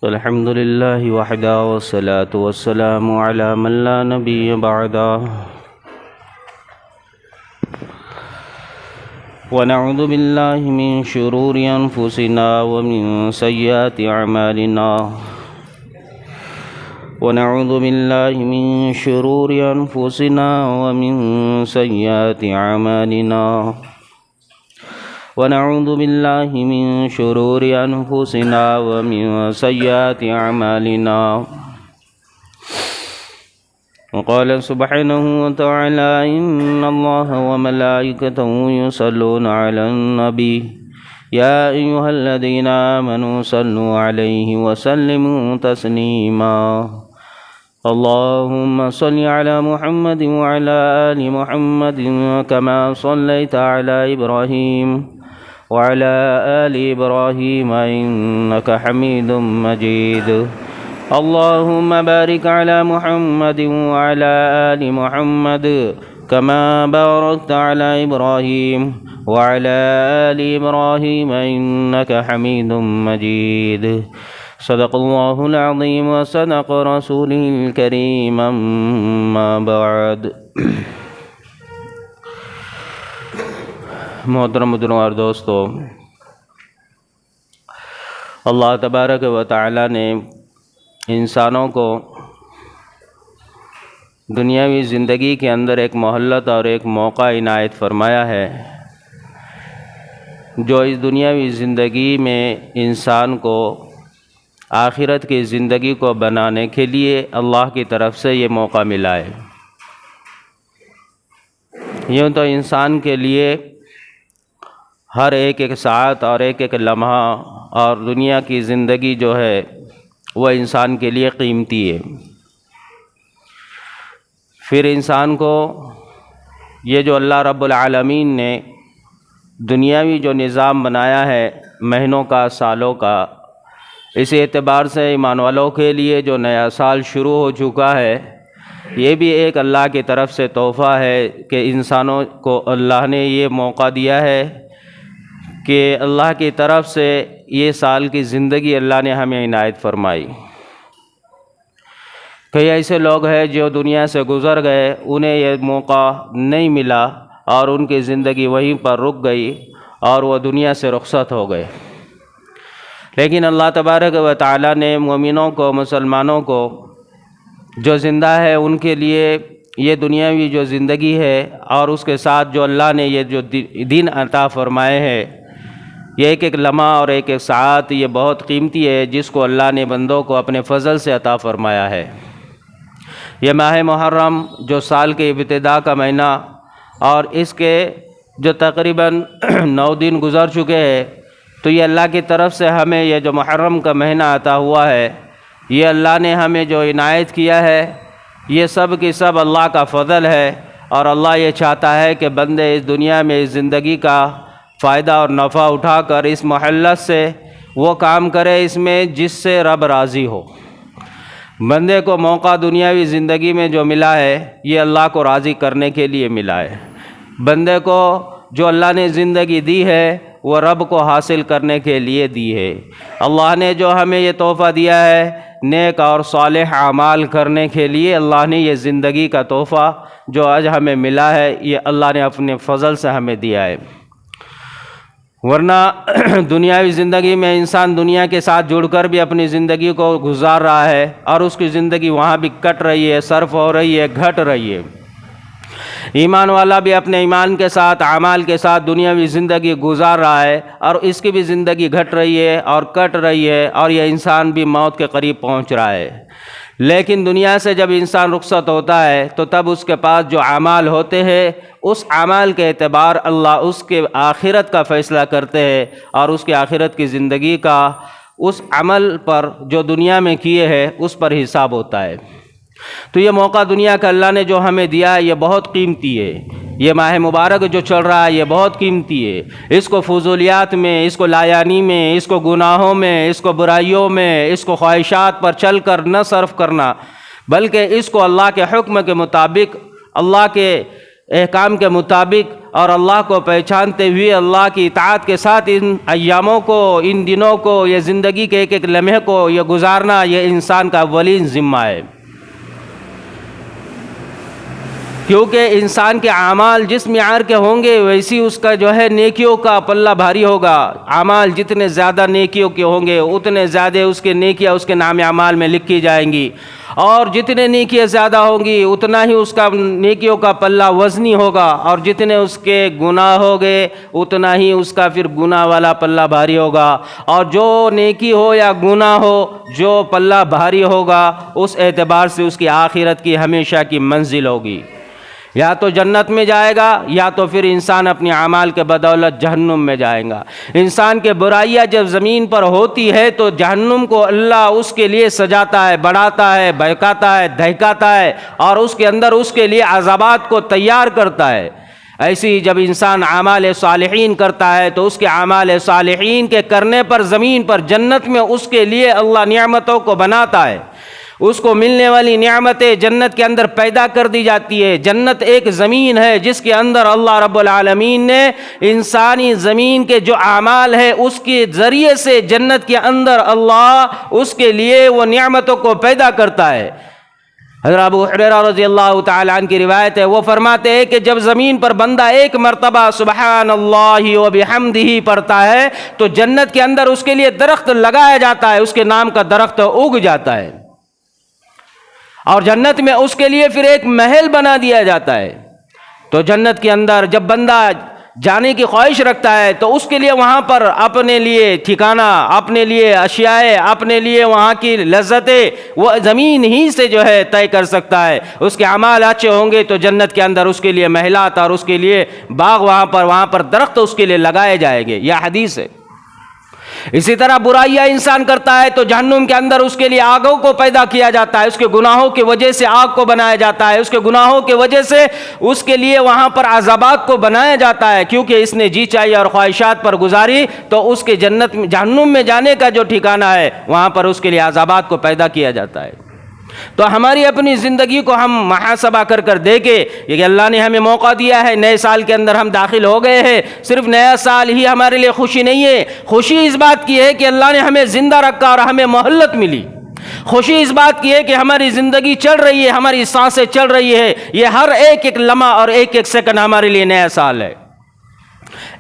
الحمد لله وحده والصلاة والسلام على من لا نبي بعده ونعوذ بالله من شرور أنفسنا ومن سيئات أعمالنا ونعوذ بالله من شرور أنفسنا ومن سيئات أعمالنا ونعوذ بالله من شرور أنفسنا ومن سيئات أعمالنا وقال سبحانه وتعالى إن الله وملائكته يصلون على النبي يا أيها الذين آمنوا صلوا عليه وسلموا تسليما اللهم صل على محمد وعلى آل محمد كما صليت على إبراهيم وعلى آل إبراهيم إنك حميد مجيد اللهم بارك على محمد وعلى آل محمد كما باركت على إبراهيم وعلى آل إبراهيم إنك حميد مجيد صدق الله العظيم وصدق رسوله الكريم أما بعد محترم اور دوستو، اللہ تبارک و تعالی نے انسانوں کو دنیاوی زندگی کے اندر ایک مہلت اور ایک موقع عنایت فرمایا ہے، جو اس دنیاوی زندگی میں انسان کو آخرت کی زندگی کو بنانے کے لیے اللہ کی طرف سے یہ موقع ملا ہے۔ یوں تو انسان کے لیے ہر ایک ساعت اور ایک لمحہ اور دنیا کی زندگی جو ہے وہ انسان کے لیے قیمتی ہے۔ پھر انسان کو یہ جو اللہ رب العالمین نے دنیاوی جو نظام بنایا ہے مہینوں کا، سالوں کا، اس اعتبار سے ایمان والوں کے لیے جو نیا سال شروع ہو چکا ہے، یہ بھی ایک اللہ کی طرف سے تحفہ ہے کہ انسانوں کو اللہ نے یہ موقع دیا ہے کہ اللہ کی طرف سے یہ سال کی زندگی اللہ نے ہمیں عنایت فرمائی۔ کئی ایسے لوگ ہیں جو دنیا سے گزر گئے، انہیں یہ موقع نہیں ملا اور ان کی زندگی وہیں پر رک گئی اور وہ دنیا سے رخصت ہو گئے۔ لیکن اللہ تبارک و تعالی نے مومنوں کو، مسلمانوں کو جو زندہ ہے ان کے لیے یہ دنیاوی جو زندگی ہے اور اس کے ساتھ جو اللہ نے یہ جو دن عطا فرمائے ہیں، یہ ایک لمحہ اور ایک ساعت، یہ بہت قیمتی ہے جس کو اللہ نے بندوں کو اپنے فضل سے عطا فرمایا ہے۔ یہ ماہ محرم جو سال کے ابتدا کا مہینہ اور اس کے جو تقریباً 9 دن گزر چکے ہیں، تو یہ اللہ کی طرف سے ہمیں یہ جو محرم کا مہینہ عطا ہوا ہے، یہ اللہ نے ہمیں جو عنایت کیا ہے، یہ سب کی سب اللہ کا فضل ہے، اور اللہ یہ چاہتا ہے کہ بندے اس دنیا میں اس زندگی کا فائدہ اور نفع اٹھا کر اس محلت سے وہ کام کرے اس میں جس سے رب راضی ہو۔ بندے کو موقع دنیاوی زندگی میں جو ملا ہے، یہ اللہ کو راضی کرنے کے لیے ملا ہے۔ بندے کو جو اللہ نے زندگی دی ہے وہ رب کو حاصل کرنے کے لیے دی ہے۔ اللہ نے جو ہمیں یہ تحفہ دیا ہے نیک اور صالح اعمال کرنے کے لیے، اللہ نے یہ زندگی کا تحفہ جو آج ہمیں ملا ہے، یہ اللہ نے اپنے فضل سے ہمیں دیا ہے۔ ورنہ دنیاوی زندگی میں انسان دنیا کے ساتھ جڑ کر بھی اپنی زندگی کو گزار رہا ہے اور اس کی زندگی وہاں بھی کٹ رہی ہے، صرف ہو رہی ہے، گھٹ رہی ہے۔ ایمان والا بھی اپنے ایمان کے ساتھ، اعمال کے ساتھ دنیاوی زندگی گزار رہا ہے اور اس کی بھی زندگی گھٹ رہی ہے اور کٹ رہی ہے، اور یہ انسان بھی موت کے قریب پہنچ رہا ہے۔ لیکن دنیا سے جب انسان رخصت ہوتا ہے تو تب اس کے پاس جو اعمال ہوتے ہیں، اس اعمال کے اعتبار اللہ اس کے آخرت کا فیصلہ کرتے ہیں، اور اس کی آخرت کی زندگی کا اس عمل پر جو دنیا میں کیے ہیں اس پر حساب ہوتا ہے۔ تو یہ موقع دنیا کا اللہ نے جو ہمیں دیا ہے، یہ بہت قیمتی ہے۔ یہ ماہ مبارک جو چل رہا ہے یہ بہت قیمتی ہے۔ اس کو فضولیات میں، اس کو لایانی میں، اس کو گناہوں میں، اس کو برائیوں میں، اس کو خواہشات پر چل کر نہ صرف کرنا، بلکہ اس کو اللہ کے حکم کے مطابق، اللہ کے احکام کے مطابق اور اللہ کو پہچانتے ہوئے اللہ کی اطاعت کے ساتھ ان ایاموں کو، ان دنوں کو، یہ زندگی کے ایک ایک لمحے کو یہ گزارنا، یہ انسان کا اولین ذمہ ہے۔ کیونکہ انسان کے اعمال جس معیار کے ہوں گے ویسی اس کا جو ہے نیکیوں کا پلہ بھاری ہوگا۔ اعمال جتنے زیادہ نیکیوں کے ہوں گے اتنے زیادہ اس کے نیکیاں اس کے نام اعمال میں لکھی جائیں گی، اور جتنے نیکیاں زیادہ ہوں گی اتنا ہی اس کا نیکیوں کا پلہ وزنی ہوگا، اور جتنے اس کے گناہ ہوگے اتنا ہی اس کا پھر گناہ والا پلہ بھاری ہوگا۔ اور جو نیکی ہو یا گناہ ہو، جو پلہ بھاری ہوگا اس اعتبار سے اس کی آخرت کی ہمیشہ کی منزل ہوگی، یا تو جنت میں جائے گا یا تو پھر انسان اپنی اعمال کے بدولت جہنم میں جائے گا۔ انسان کے برائیاں جب زمین پر ہوتی ہے تو جہنم کو اللہ اس کے لیے سجاتا ہے، بڑھاتا ہے، بہکاتا ہے، دہکاتا ہے، اور اس کے اندر اس کے لیے عذابات کو تیار کرتا ہے۔ ایسی ہی جب انسان اعمال صالحین کرتا ہے تو اس کے اعمال صالحین کے کرنے پر زمین پر جنت میں اس کے لیے اللہ نعمتوں کو بناتا ہے، اس کو ملنے والی نعمتیں جنت کے اندر پیدا کر دی جاتی ہے۔ جنت ایک زمین ہے جس کے اندر اللہ رب العالمین نے انسانی زمین کے جو اعمال ہے اس کے ذریعے سے جنت کے اندر اللہ اس کے لیے وہ نعمتوں کو پیدا کرتا ہے۔ حضرت ابو ہریرہ رضی اللہ تعالی عنہ کی روایت ہے، وہ فرماتے ہیں کہ جب زمین پر بندہ ایک مرتبہ سبحان اللہ و بحمدہ پڑھتا ہے تو جنت کے اندر اس کے لیے درخت لگایا جاتا ہے، اس کے نام کا درخت اگ جاتا ہے، اور جنت میں اس کے لیے پھر ایک محل بنا دیا جاتا ہے۔ تو جنت کے اندر جب بندہ جانے کی خواہش رکھتا ہے تو اس کے لیے وہاں پر اپنے لیے ٹھکانہ، اپنے لیے اشیاء، اپنے لیے وہاں کی لذتیں وہ زمین ہی سے جو ہے طے کر سکتا ہے۔ اس کے اعمال اچھے ہوں گے تو جنت کے اندر اس کے لیے محلات اور اس کے لیے باغ، وہاں پر درخت اس کے لیے لگائے جائیں گے، یہ حدیث ہے۔ اسی طرح برائیاں انسان کرتا ہے تو جہنم کے اندر اس کے لیے آگوں کو پیدا کیا جاتا ہے، اس کے گناہوں کی وجہ سے آگ کو بنایا جاتا ہے، اس کے گناہوں کی وجہ سے اس کے لیے وہاں پر عذابات کو بنایا جاتا ہے، کیونکہ اس نے جی چاہی اور خواہشات پر گزاری تو اس کے جہنم میں جانے کا جو ٹھکانہ ہے وہاں پر اس کے لیے عذابات کو پیدا کیا جاتا ہے۔ تو ہماری اپنی زندگی کو ہم محاسبہ کر کر دیکھیں کہ اللہ نے ہمیں موقع دیا ہے، نئے سال کے اندر ہم داخل ہو گئے ہیں۔ صرف نیا سال ہی ہمارے لیے خوشی نہیں ہے، خوشی اس بات کی ہے کہ اللہ نے ہمیں زندہ رکھا اور ہمیں مہلت ملی۔ خوشی اس بات کی ہے کہ ہماری زندگی چل رہی ہے، ہماری سانسیں چل رہی ہے، یہ ہر ایک لمحہ اور ایک سیکنڈ ہمارے لیے نیا سال ہے۔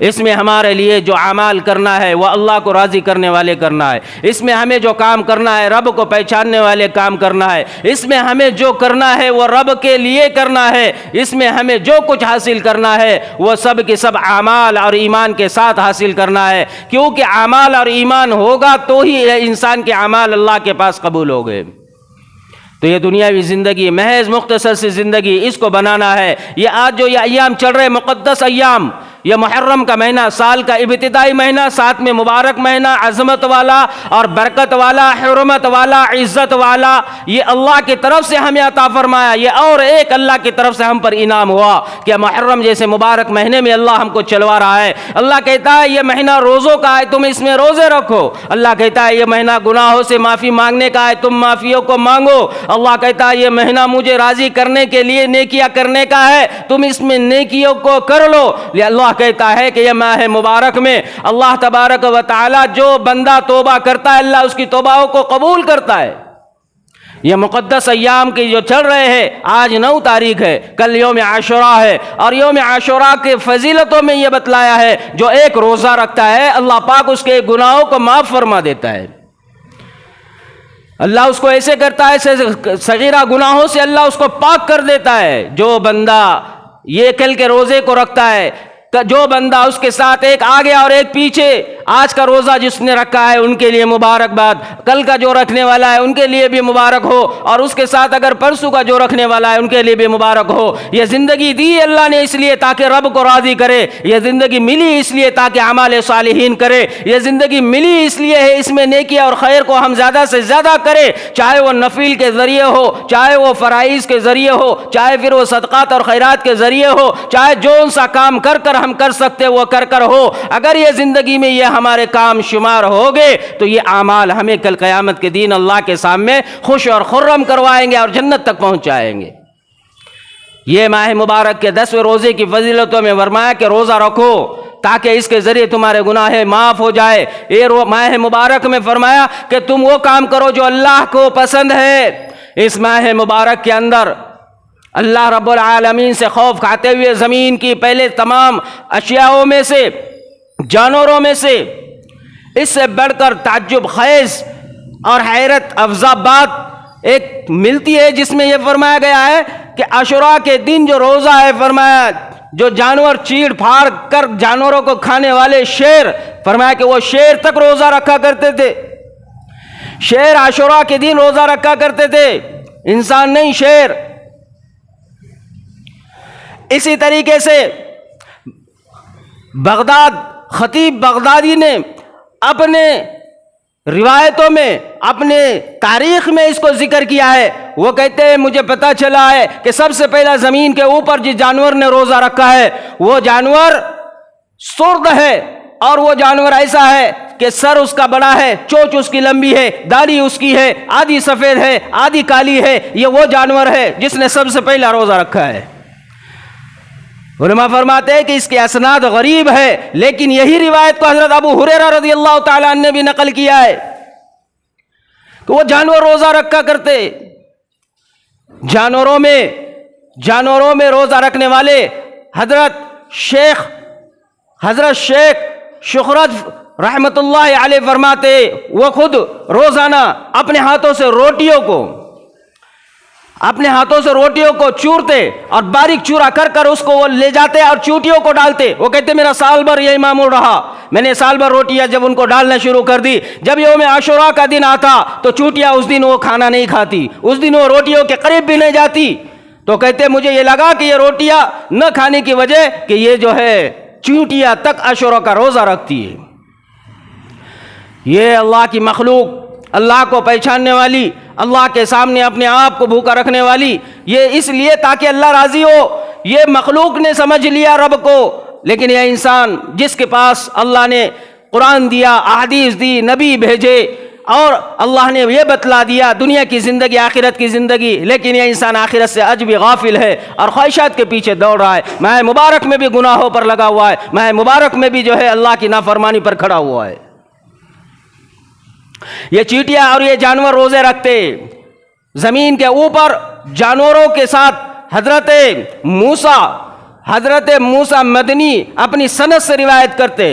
اس میں ہمارے لیے جو اعمال کرنا ہے وہ اللہ کو راضی کرنے والے کرنا ہے، اس میں ہمیں جو کام کرنا ہے رب کو پہچاننے والے کام کرنا ہے، اس میں ہمیں جو کرنا ہے وہ رب کے لیے کرنا ہے، اس میں ہمیں جو کچھ حاصل کرنا ہے وہ سب کے سب اعمال اور ایمان کے ساتھ حاصل کرنا ہے، کیونکہ اعمال اور ایمان ہوگا تو ہی انسان کے اعمال اللہ کے پاس قبول ہو گئے۔ تو یہ دنیاوی زندگی محض مختصر سی زندگی، اس کو بنانا ہے۔ یہ آج جو یہ ایام چل رہے مقدس ایام، یہ محرم کا مہینہ، سال کا ابتدائی مہینہ، ساتھ میں مبارک مہینہ، عظمت والا اور برکت والا، حرمت والا، عزت والا، یہ اللہ کی طرف سے ہمیں عطا فرمایا، یہ اور ایک اللہ کی طرف سے ہم پر انعام ہوا کہ محرم جیسے مبارک مہینے میں اللہ ہم کو چلوا رہا ہے۔ اللہ کہتا ہے یہ مہینہ روزوں کا ہے، تم اس میں روزے رکھو۔ اللہ کہتا ہے یہ مہینہ گناہوں سے معافی مانگنے کا ہے، تم معافیوں کو مانگو۔ اللہ کہتا ہے یہ مہینہ مجھے راضی کرنے کے لیے نیکیاں کرنے کا ہے، تم اس میں نیکیوں کو کر لو۔ اللہ کہتا ہے کہ یہ ماہ مبارک میں اللہ تبارک و تعالی جو بندہ توبہ کرتا ہے اللہ اس کی توبہوں کو قبول کرتا ہے۔ یہ مقدس ایام کی جو چل رہے ہیں، آج 9 تاریخ ہے، کل یوم عاشوراء ہے، اور یوم عاشوراء کے فضیلتوں میں یہ بتلایا ہے جو ایک روزہ رکھتا ہے اللہ پاک اس کے گناہوں کو معاف فرما دیتا ہے۔ اللہ اس کو ایسے کرتا ہے، صغیرہ گناہوں سے اللہ اس کو پاک کر دیتا ہے۔ جو بندہ یہ کل کے روزے کو رکھتا ہے، جو بندہ اس کے ساتھ ایک آگے اور ایک پیچھے، آج کا روزہ جس نے رکھا ہے ان کے لیے مبارکباد، کل کا جو رکھنے والا ہے ان کے لیے بھی مبارک ہو، اور اس کے ساتھ اگر پرسوں کا جو رکھنے والا ہے ان کے لیے بھی مبارک ہو۔ یہ زندگی دی اللہ نے اس لیے تاکہ رب کو راضی کرے، یہ زندگی ملی اس لیے تاکہ اعمال صالحین کرے، یہ زندگی ملی اس لیے ہے اس میں نیکی اور خیر کو ہم زیادہ سے زیادہ کرے، چاہے وہ نفل کے ذریعے ہو، چاہے وہ فرائض کے ذریعے ہو، چاہے پھر وہ صدقات اور خیرات کے ذریعے ہو، چاہے جون سا کام کر ہم کر سکتے وہ کر ہو۔ اگر یہ زندگی میں یہ ہمارے کام شمار ہو گئے تو یہ اعمال ہمیں کل قیامت کے دن اللہ کے سامنے خوش اور خرم کروائیں گے اور جنت تک پہنچائیں گے۔ یہ ماہ مبارک کے 10ویں روزے کی فضیلتوں میں فرمایا کہ روزہ رکھو تاکہ اس کے ذریعے تمہارے گناہ معاف ہو جائے۔ یہ ماہ مبارک میں فرمایا کہ تم وہ کام کرو جو اللہ کو پسند ہے۔ اس ماہ مبارک کے اندر اللہ رب العالمین سے خوف کھاتے ہوئے زمین کی پہلے تمام اشیاءوں میں سے، جانوروں میں سے اس سے بڑھ کر تعجب خیز اور حیرت افزا بات ایک ملتی ہے، جس میں یہ فرمایا گیا ہے کہ عاشوراء کے دن جو روزہ ہے، فرمایا جو جانور چیڑ پھاڑ کر جانوروں کو کھانے والے شیر، فرمایا کہ وہ شیر تک روزہ رکھا کرتے تھے۔ شیر عاشوراء کے دن روزہ رکھا کرتے تھے، انسان نہیں، شیر۔ اسی طریقے سے خطیب بغدادی نے اپنے روایتوں میں، اپنے تاریخ میں اس کو ذکر کیا ہے۔ وہ کہتے ہیں مجھے پتہ چلا ہے کہ سب سے پہلا زمین کے اوپر جس جانور نے روزہ رکھا ہے وہ جانور سرد ہے، اور وہ جانور ایسا ہے کہ سر اس کا بڑا ہے، چونچ اس کی لمبی ہے، داڑھی اس کی ہے، آدھی سفید ہے آدھی کالی ہے۔ یہ وہ جانور ہے جس نے سب سے پہلا روزہ رکھا ہے۔ علماء فرماتے ہیں کہ اس کے اسناد غریب ہے، لیکن یہی روایت کو حضرت ابو ہریرہ رضی اللہ تعالیٰ عنہ نے بھی نقل کیا ہے کہ وہ جانور روزہ رکھا کرتے۔ جانوروں میں روزہ رکھنے والے حضرت شیخ شخرت رحمت اللہ علیہ فرماتے وہ خود روزانہ اپنے ہاتھوں سے روٹیوں کو چورتے اور باریک چورا کر کر اس کو وہ لے جاتے اور چوٹیوں کو ڈالتے۔ وہ کہتے میرا سال بھر یہی معمول رہا، میں نے سال بھر روٹیاں جب ان کو ڈالنا شروع کر دی، جب یوم عاشوراء کا دن آتا تو چوٹیاں اس دن وہ کھانا نہیں کھاتی، اس دن وہ روٹیوں کے قریب بھی نہیں جاتی۔ تو کہتے مجھے یہ لگا کہ یہ روٹیاں نہ کھانے کی وجہ کہ یہ جو ہے چوٹیاں تک عاشوراء کا روزہ رکھتی ہے۔ یہ اللہ کی مخلوق، اللہ کو پہچاننے والی، اللہ کے سامنے اپنے آپ کو بھوکا رکھنے والی، یہ اس لیے تاکہ اللہ راضی ہو۔ یہ مخلوق نے سمجھ لیا رب کو، لیکن یہ انسان جس کے پاس اللہ نے قرآن دیا، احادیث دی، نبی بھیجے، اور اللہ نے یہ بتلا دیا دنیا کی زندگی آخرت کی زندگی، لیکن یہ انسان آخرت سے آج بھی غافل ہے اور خواہشات کے پیچھے دوڑ رہا ہے۔ ماہ مبارک میں بھی گناہوں پر لگا ہوا ہے، ماہ مبارک میں بھی جو ہے اللہ کی نافرمانی پر کھڑا ہوا ہے۔ یہ چیٹیاں اور یہ جانور روزے رکھتے، زمین کے اوپر جانوروں کے ساتھ حضرت موسیٰ مدنی اپنی سند سے روایت کرتے،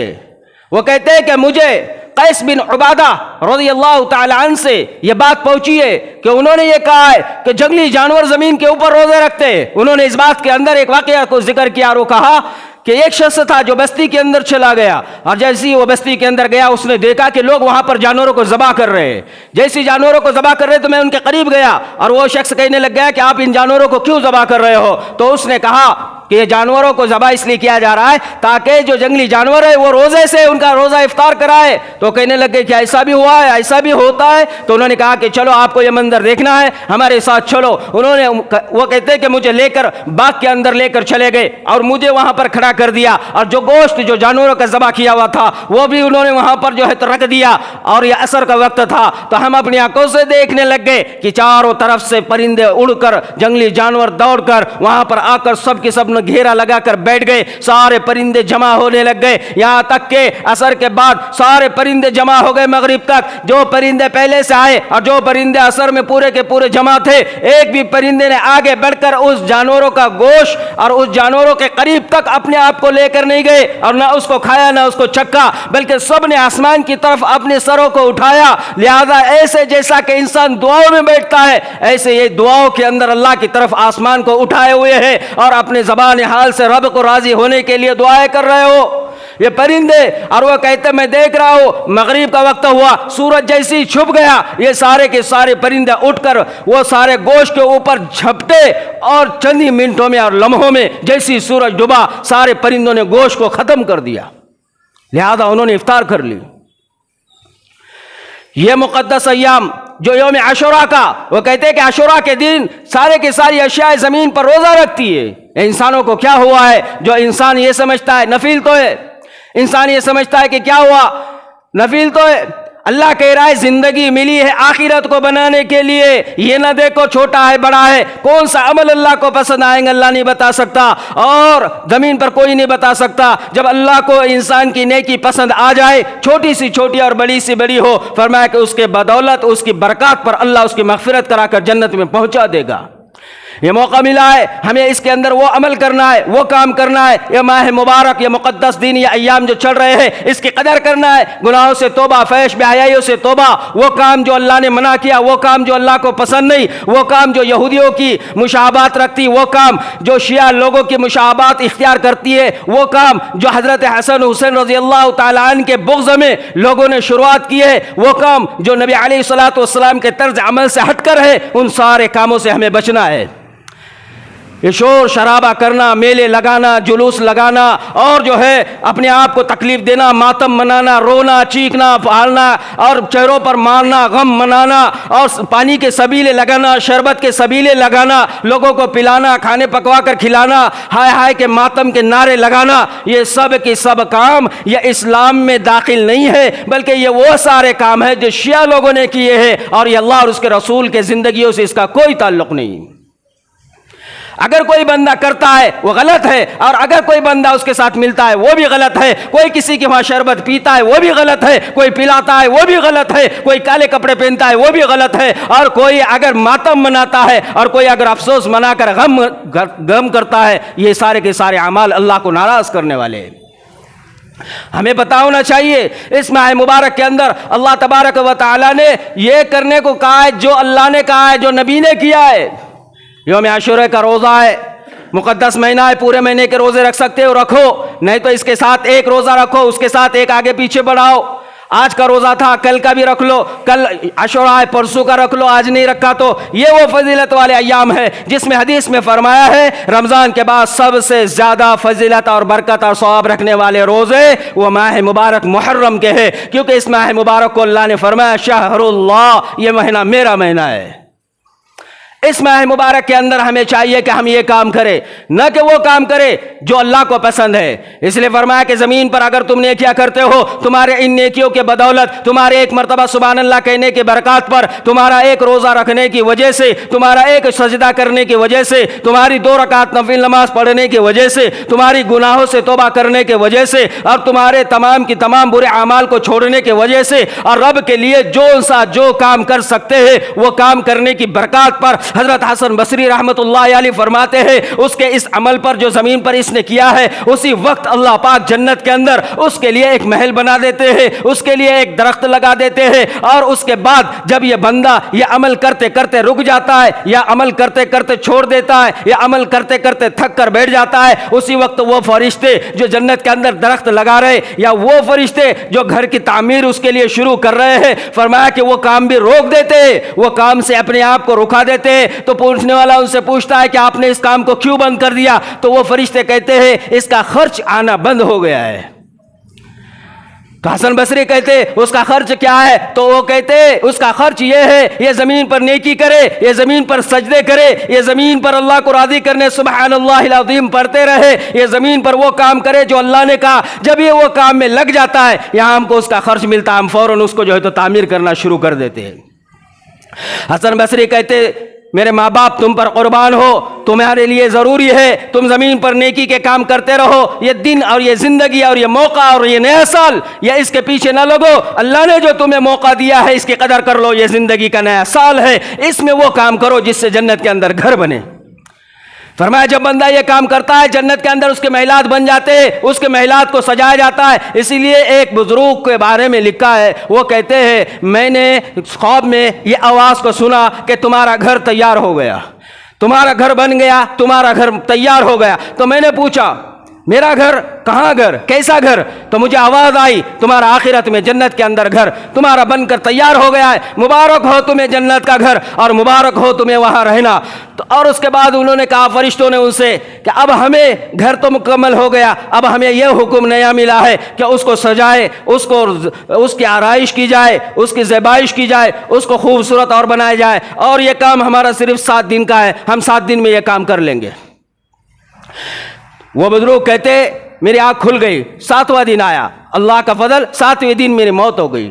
وہ کہتے ہیں کہ مجھے قیس بن عبادہ رضی اللہ تعالی عنہ سے یہ بات پہنچی ہے کہ انہوں نے یہ کہا ہے کہ جنگلی جانور زمین کے اوپر روزے رکھتے۔ انہوں نے اس بات کے اندر ایک واقعہ کو ذکر کیا اور وہ کہا کہ ایک شخص تھا جو بستی کے اندر چلا گیا، اور جیسے ہی وہ بستی کے اندر گیا اس نے دیکھا کہ لوگ وہاں پر جانوروں کو ذبح کر رہے ہیں۔ جیسے جانوروں کو ذبح کر رہے تو میں ان کے قریب گیا اور وہ شخص کہنے لگ گیا کہ آپ ان جانوروں کو کیوں ذبح کر رہے ہو؟ تو اس نے کہا کہ یہ جانوروں کو ذبح اس لیے کیا جا رہا ہے تاکہ جو جنگلی جانور ہے وہ روزے سے ان کا روزہ افطار کرائے۔ تو کہنے لگے کہ ایسا بھی ہوا ہے، ایسا بھی ہوتا ہے؟ تو انہوں نے کہا کہ چلو آپ کو یہ منظر دیکھنا ہے، ہمارے ساتھ چلو۔ وہ کہتے ہیں کہ مجھے لے کر باغ کے اندر لے کر چلے گئے اور مجھے وہاں پر کھڑا کر دیا، اور جو گوشت جو جانوروں کا ذبح کیا ہوا تھا وہ بھی انہوں نے وہاں پر جو ہے رکھ دیا، اور یہ عصر کا وقت تھا۔ تو ہم اپنی آنکھوں سے دیکھنے لگ گئے کہ چاروں طرف سے پرندے اڑ کر، جنگلی جانور دوڑ کر وہاں پر آ کر سب کے سب نے گھیرا لگا کر بیٹھ گئے، سارے پرندے جمع ہونے لگ گئے، یہاں تک کہ عصر کے بعد سارے پرندے جمع ہو گئے مغرب تک۔ جو پرندے پہلے سے آئے اور جو پرندے عصر میں پورے کے پورے جمع تھے، ایک بھی پرندے نے آگے بڑھ کر اس جانوروں کا گوشت اور اس جانوروں کے قریب تک اپنے آپ کو لے کر نہیں گئے، اور نہ اس کو کھایا نہ اس کو چکھا، بلکہ سب نے آسمان کی طرف اپنے سروں کو اٹھایا۔ لہذا ایسے جیسا کہ انسان دعاؤں میں بیٹھتا ہے، ایسے یہ دعاؤں کے اندر اللہ کی طرف آسمان کو اٹھائے ہوئے ہیں اور اپنے زبان حال سے رب کو راضی ہونے کے لیے دعائیں کر رہے ہو یہ پرندے۔ اور وہ کہتے میں دیکھ رہا ہوں، مغرب کا وقت ہوا، سورج جیسی چھپ گیا، یہ سارے کے سارے پرندے اٹھ کر وہ سارے گوشت کے اوپر جھپٹے، اور چند ہی منٹوں میں اور لمحوں میں جیسی سورج ڈوبا سارے پرندوں نے گوشت کو ختم کر دیا، لہذا انہوں نے افطار کر لی۔ یہ مقدس ایام جو یوم عاشوراء کا، وہ کہتے ہیں کہ عاشوراء کے دن سارے کی ساری اشیاء زمین پر روزہ رکھتی ہے۔ انسانوں کو کیا ہوا ہے جو انسان یہ سمجھتا ہے نفل تو ہے، انسان یہ سمجھتا ہے کہ کیا ہوا نفل تو ہے، اللہ کہہ رہا ہے زندگی ملی ہے آخرت کو بنانے کے لیے، یہ نہ دیکھو چھوٹا ہے بڑا ہے، کون سا عمل اللہ کو پسند آئیں گے اللہ نہیں بتا سکتا، اور زمین پر کوئی نہیں بتا سکتا۔ جب اللہ کو انسان کی نیکی پسند آ جائے، چھوٹی سی چھوٹی اور بڑی سی بڑی ہو، فرمایا کہ اس کے بدولت اس کی برکات پر اللہ اس کی مغفرت کرا کر جنت میں پہنچا دے گا۔ یہ موقع ملا ہے ہمیں اس کے اندر وہ عمل کرنا ہے، وہ کام کرنا ہے۔ یہ ماہ مبارک، یہ مقدس دین، یہ ایام جو چل رہے ہیں اس کی قدر کرنا ہے، گناہوں سے توبہ، فحش بے حیائیوں سے توبہ، وہ کام جو اللہ نے منع کیا، وہ کام جو اللہ کو پسند نہیں، وہ کام جو یہودیوں کی مشابہت رکھتی، وہ کام جو شیعہ لوگوں کی مشابہت اختیار کرتی ہے، وہ کام جو حضرت حسن حسین رضی اللہ تعالیٰ عنہ کے بغض میں لوگوں نے شروعات کی ہے، وہ کام جو نبی علیہ الصلوۃ والسلام کے طرز عمل سے ہٹ کر ہے، ان سارے کاموں سے ہمیں بچنا ہے۔ یہ شور شرابہ کرنا، میلے لگانا، جلوس لگانا، اور جو ہے اپنے آپ کو تکلیف دینا، ماتم منانا، رونا، چیخنا، پھاڑنا، اور چہروں پر مارنا، غم منانا، اور پانی کے سبیلے لگانا، شربت کے سبیلے لگانا، لوگوں کو پلانا، کھانے پکوا کر کھلانا، ہائے ہائے کے ماتم کے نعرے لگانا، یہ سب کے سب کام یہ اسلام میں داخل نہیں ہے، بلکہ یہ وہ سارے کام ہیں جو شیعہ لوگوں نے کیے ہیں، اور یہ اللہ اور اس کے رسول کے زندگیوں سے اس کا کوئی تعلق نہیں۔ اگر کوئی بندہ کرتا ہے وہ غلط ہے، اور اگر کوئی بندہ اس کے ساتھ ملتا ہے وہ بھی غلط ہے، کوئی کسی کے وہاں شربت پیتا ہے وہ بھی غلط ہے، کوئی پلاتا ہے وہ بھی غلط ہے، کوئی کالے کپڑے پہنتا ہے وہ بھی غلط ہے، اور کوئی اگر ماتم مناتا ہے، اور کوئی اگر افسوس منا کر غم کرتا ہے، یہ سارے کے سارے اعمال اللہ کو ناراض کرنے والے ہیں۔ ہمیں پتا ہونا چاہیے اس ماہ مبارک کے اندر اللہ تبارک و تعالیٰ نے یہ کرنے کو کہا ہے جو اللہ نے کہا ہے، جو نبی نے کیا ہے۔ یوم عاشورہ کا روزہ ہے، مقدس مہینہ ہے، پورے مہینے کے روزے رکھ سکتے ہو رکھو، نہیں تو اس کے ساتھ ایک روزہ رکھو، اس کے ساتھ ایک آگے پیچھے بڑھاؤ۔ آج کا روزہ تھا، کل کا بھی رکھ لو، کل عاشورہ ہے پرسوں کا رکھ لو، آج نہیں رکھا تو یہ وہ فضیلت والے ایام ہے جس میں حدیث میں فرمایا ہے رمضان کے بعد سب سے زیادہ فضیلت اور برکت اور ثواب رکھنے والے روزے وہ ماہ مبارک محرم کے ہیں، کیونکہ اس ماہ مبارک کو اللہ نے فرمایا شہر اللہ، یہ مہینہ میرا مہینہ ہے۔ اس ماہ مبارک کے اندر ہمیں چاہیے کہ ہم یہ کام کریں، نہ کہ وہ کام کرے جو اللہ کو پسند ہے۔ اس لیے فرمایا کہ زمین پر اگر تم نیکیاں کرتے ہو، تمہارے ان نیکیوں کے بدولت، تمہارے ایک مرتبہ سبحان اللہ کہنے کے برکات پر، تمہارا ایک روزہ رکھنے کی وجہ سے، تمہارا ایک سجدہ کرنے کی وجہ سے، تمہاری 2 رکعت نفل نماز پڑھنے کی وجہ سے، تمہاری گناہوں سے توبہ کرنے کی وجہ سے، اور تمہارے تمام کی تمام برے اعمال کو چھوڑنے کی وجہ سے، اور رب کے لیے جو کام کر سکتے ہیں وہ کام کرنے کی برکات پر، حضرت حسن بصری رحمت اللہ علیہ فرماتے ہیں اس کے اس عمل پر جو زمین پر اس نے کیا ہے، اسی وقت اللہ پاک جنت کے اندر اس کے لیے ایک محل بنا دیتے ہیں، اس کے لیے ایک درخت لگا دیتے ہیں، اور اس کے بعد جب یہ بندہ یہ عمل کرتے کرتے رک جاتا ہے، یا عمل کرتے کرتے چھوڑ دیتا ہے، یا عمل کرتے کرتے تھک کر بیٹھ جاتا ہے، اسی وقت وہ فرشتے جو جنت کے اندر درخت لگا رہے، یا وہ فرشتے جو گھر کی تعمیر اس کے لیے شروع کر رہے ہیں، فرمایا کہ وہ کام بھی روک دیتے ہیں، وہ کام سے اپنے آپ کو رکا دیتے ہیں۔ تو پوچھنے والا ان سے پوچھتا ہے کہ آپ نے اس کام کو کیوں بند کر دیا؟ تو وہ فرشتے کہتے ہیں اس کا خرچ آنا بند ہو گیا ہے۔ حسن بصری کہتے اس کا خرچ کیا ہے؟ تو وہ کہتے اس کا خرچ یہ ہے یہ زمین پر نیکی کرے، یہ زمین پر سجدے کرے، یہ زمین پر اللہ کو راضی کرنے سبحان اللہ العظیم پڑھتے رہے، یہ زمین پر وہ کام کرے جو اللہ نے کہا۔ جب یہ وہ کام میں لگ جاتا ہے، یہاں ہم کو اس کا خرچ ملتا ہے، ہم فوراً اس کو جو ہے تو تعمیر کرنا شروع کر دیتے ہیں۔ حسن بصری کہتے میرے ماں باپ تم پر قربان ہو، تمہارے لیے ضروری ہے تم زمین پر نیکی کے کام کرتے رہو، یہ دن اور یہ زندگی اور یہ موقع اور یہ نیا سال، یا اس کے پیچھے نہ لگو، اللہ نے جو تمہیں موقع دیا ہے اس کی قدر کر لو، یہ زندگی کا نیا سال ہے، اس میں وہ کام کرو جس سے جنت کے اندر گھر بنے۔ فرمایا جب بندہ یہ کام کرتا ہے جنت کے اندر اس کے محلات بن جاتے ہیں، اس کے محلات کو سجایا جاتا ہے۔ اسی لیے ایک بزرگ کے بارے میں لکھا ہے، وہ کہتے ہیں میں نے خواب میں یہ آواز کو سنا کہ تمہارا گھر تیار ہو گیا، تمہارا گھر بن گیا، تمہارا گھر تیار ہو گیا۔ تو میں نے پوچھا میرا گھر کہاں گھر، کیسا گھر؟ تو مجھے آواز آئی تمہارا آخرت میں جنت کے اندر گھر تمہارا بن کر تیار ہو گیا ہے، مبارک ہو تمہیں جنت کا گھر اور مبارک ہو تمہیں وہاں رہنا۔ تو اور اس کے بعد انہوں نے کہا فرشتوں نے ان سے کہ اب ہمیں گھر تو مکمل ہو گیا، اب ہمیں یہ حکم نیا ملا ہے کہ اس کو سجائے، اس کی آرائش کی جائے، اس کی زیبائش کی جائے، اس کو خوبصورت اور بنایا جائے، اور یہ کام ہمارا صرف 7 دن کا ہے، ہم 7 دن میں یہ کام کر لیں گے۔ وہ بزرگ کہتے میری آنکھ کھل گئی، 7واں دن آیا، اللہ کا فضل 7ویں دن میری موت ہو گئی۔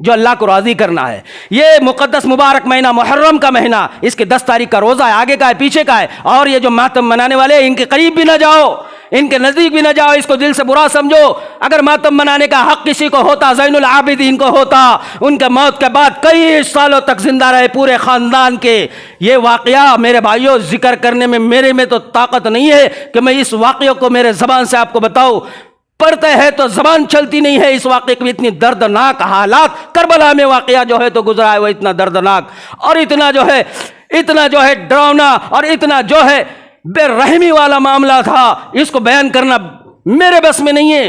جو اللہ کو راضی کرنا ہے۔ یہ مقدس مبارک مہینہ محرم کا مہینہ، اس کے 10 تاریخ کا روزہ ہے، آگے کا ہے پیچھے کا ہے، اور یہ جو ماتم منانے والے ان کے قریب بھی نہ جاؤ، ان کے نزدیک بھی نہ جاؤ، اس کو دل سے برا سمجھو۔ اگر ماتم منانے کا حق کسی کو ہوتا، زین العابدین کو ہوتا، ان کے موت کے بعد کئی سالوں تک زندہ رہے پورے خاندان کے۔ یہ واقعہ میرے بھائیوں ذکر کرنے میں میرے میں تو طاقت نہیں ہے کہ میں اس واقعے کو میرے زبان سے آپ کو بتاؤں، پڑھتے ہیں تو زبان چلتی نہیں ہے۔ اس واقعے کی اتنی دردناک حالات کربلا میں واقعہ جو ہے تو گزرا ہے، وہ اتنا دردناک اور اتنا جو ہے ڈراؤنا اور اتنا جو ہے بے رحمی والا معاملہ تھا، اس کو بیان کرنا میرے بس میں نہیں ہے،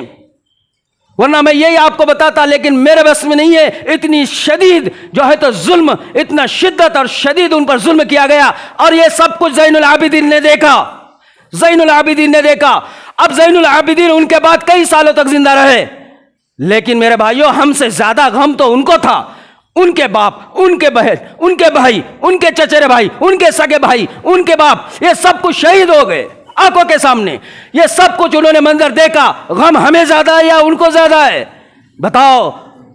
ورنہ میں یہی آپ کو بتاتا، لیکن میرے بس میں نہیں ہے۔ اتنی شدید جو ہے تو ظلم، اتنا شدت اور شدید ان پر ظلم کیا گیا، اور یہ سب کچھ زین العابدین نے دیکھا، زین العابدین نے دیکھا۔ اب زین العابدین ان کے بعد کئی سالوں تک زندہ رہے، لیکن میرے بھائیوں ہم سے زیادہ غم تو ان کو تھا۔ ان کے باپ، ان کے بہن، ان کے بھائی، ان کے چچیرے بھائی، ان کے سگے بھائی، ان کے باپ، یہ سب کچھ شہید ہو گئے آنکھوں کے سامنے۔ یہ سب کچھ انہوں نے منظر دیکھا۔ غم ہمیں زیادہ ہے یا ان کو زیادہ ہے؟ بتاؤ۔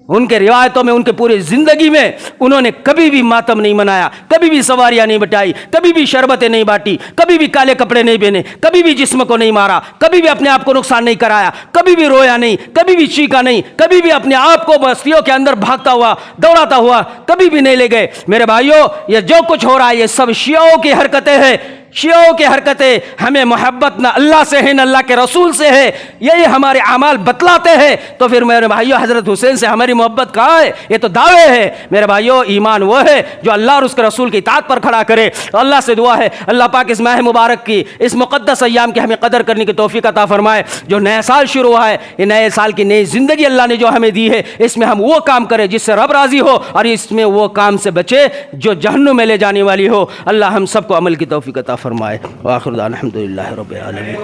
ان کے روایتوں میں، ان کے پوری زندگی میں انہوں نے کبھی بھی ماتم نہیں منایا، کبھی بھی سواریاں نہیں بٹائی، کبھی بھی شربتیں نہیں بانٹی، کبھی بھی کالے کپڑے نہیں پہنے، کبھی بھی جسم کو نہیں مارا، کبھی بھی اپنے آپ کو نقصان نہیں کرایا، کبھی بھی رویا نہیں، کبھی بھی چیخا نہیں، کبھی بھی اپنے آپ کو بستیوں کے اندر بھاگتا ہوا دوڑاتا ہوا کبھی بھی نہیں لے گئے۔ میرے بھائیوں یہ جو کچھ ہو رہا ہے یہ سب شیعوں کی حرکتیں ہیں، شیعوں کی حرکتیں۔ ہمیں محبت نہ اللہ سے ہے نہ اللہ کے رسول سے ہے، یہی ہمارے اعمال بتلاتے ہیں۔ تو پھر میرے بھائیوں حضرت حسین سے ہماری محبت کہاں ہے؟ یہ تو دعوے ہے۔ میرے بھائیوں ایمان وہ ہے جو اللہ اور اس کے رسول کی اطاعت پر کھڑا کرے۔ تو اللہ سے دعا ہے اللہ پاک اس ماہ مبارک کی، اس مقدس ایام کی ہمیں قدر کرنے کی توفیق عطا فرمائے۔ جو نیا سال شروع ہوا ہے، یہ نئے سال کی نئی زندگی اللہ نے جو ہمیں دی ہے، اس میں ہم وہ کام کریں جس سے رب راضی ہو، اور اس میں وہ کام سے بچے جو جہنم میں لے جانے والی ہو۔ اللہ ہم سب کو عمل کی توفیق عطا فرمائے۔ وآخر دعوانا الحمدللہ رب العالمین۔